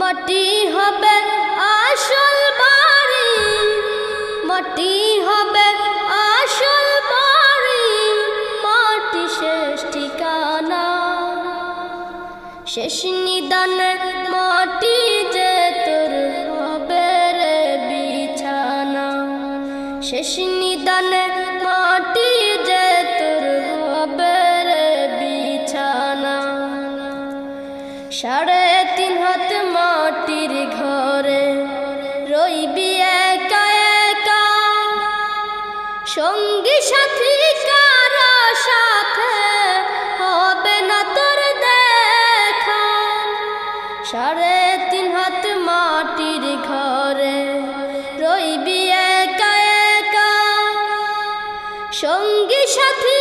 মাটি হবে আসল বাড়ি, মাটি হবে আসল বাড়ি, মাটি শেষ ঠিকানা। শেষ নিদানে মাটি যে তোর হবে রে বিছানা, শেষ নিদানে মাটি যে তোর হবে রে বিছানা। 3.5 হাত মাটির ঘরে রইবি একা একা, সঙ্গী সাথী কারো সাথে হবে না তোর দেখা। 3.5 হাত মাটির ঘরে রইবি একা একা, সঙ্গী সাথী